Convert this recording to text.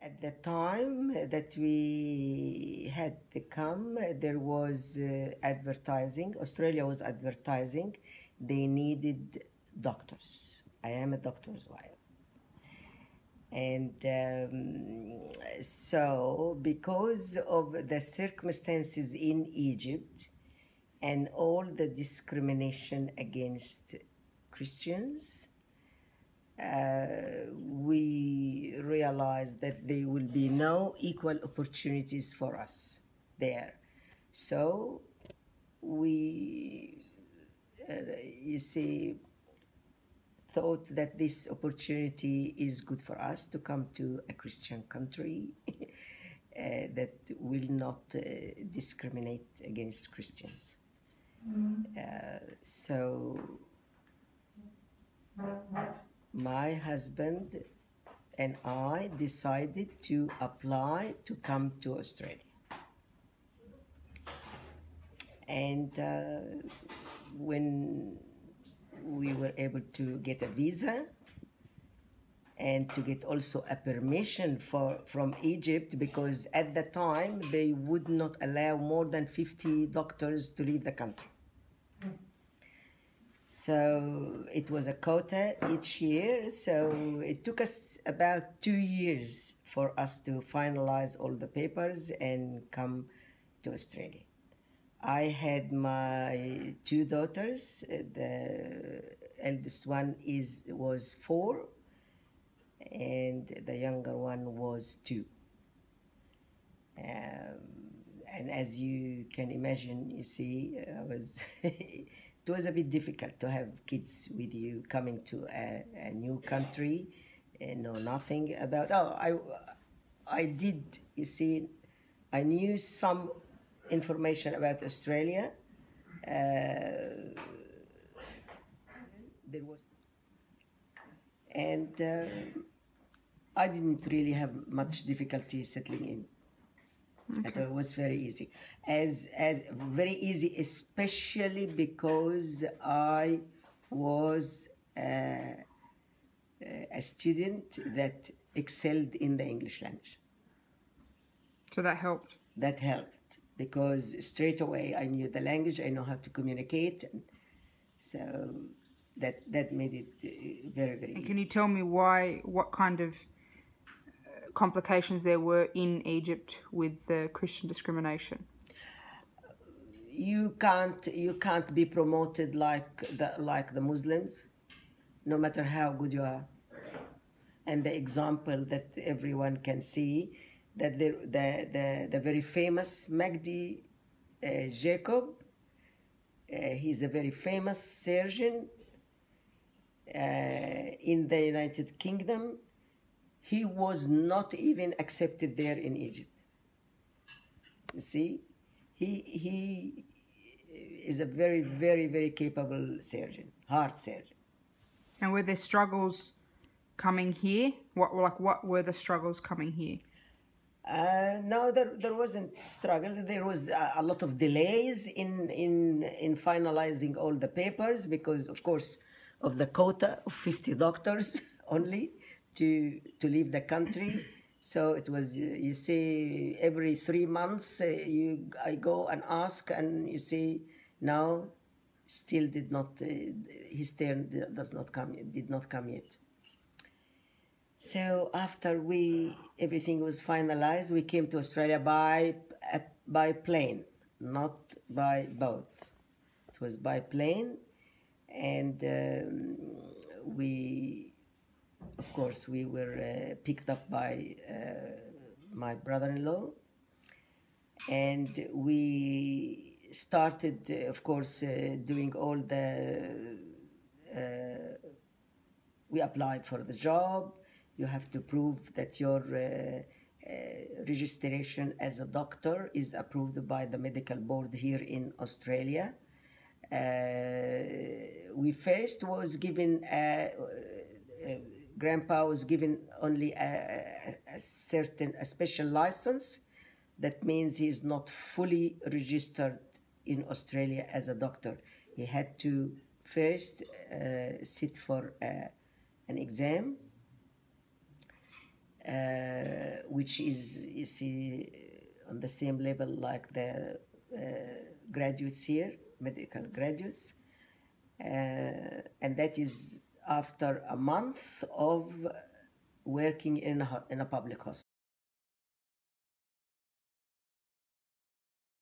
At the time that we had to come, there was advertising. Australia was advertising. They needed doctors. I am a doctor's wife. And so, because of the circumstances in Egypt and all the discrimination against Christians, we realized that there will be no equal opportunities for us there. So we, you see, thought that this opportunity is good for us to come to a Christian country that will not discriminate against Christians. So my husband and I decided to apply to come to Australia. And when we were able to get a visa and to get also a permission from Egypt, because at the time they would not allow more than 50 doctors to leave the country. So it was a quota each year. So it took us about 2 years for us to finalize all the papers and come to Australia. I had my 2 daughters. The eldest one was 4, and the younger one was 2. And as you can imagine, you see, it was a bit difficult to have kids with you coming to a new country and know nothing about. I did, you see, I knew some information about Australia. There was, and I didn't really have much difficulty settling in. Okay. It was very easy, as very easy, especially because I was a student that excelled in the English language. So that helped. That helped because straight away I knew the language, I know how to communicate, so that made it very, very easy. Can you tell me what kind of complications there were in Egypt with the Christian discrimination? You can't be promoted like the Muslims, no matter how good you are. And the example that everyone can see, that the very famous Magdi Jacob, he's a very famous surgeon in the United Kingdom. He was not even accepted there in Egypt. You see, he is a very, very, very capable surgeon, heart surgeon. And were there struggles coming here? What were the struggles coming here? No, there wasn't struggle. There was a lot of delays in finalizing all the papers because, of course, of the quota of 50 doctors only to leave the country. So it was, you see, every 3 months I go and ask, and you see, now still did not, his turn did not come yet. So after everything was finalized, we came to Australia by plane, not by boat. It was by plane, and of course, we were picked up by my brother-in-law, and we started, of course, doing all we applied for the job. You have to prove that your registration as a doctor is approved by the medical board here in Australia. We first was given Grandpa was given only a special license. That means he's not fully registered in Australia as a doctor. He had to first sit for an exam. which is, you see, on the same level like the graduates here, medical graduates. And that is after a month of working in a public hospital.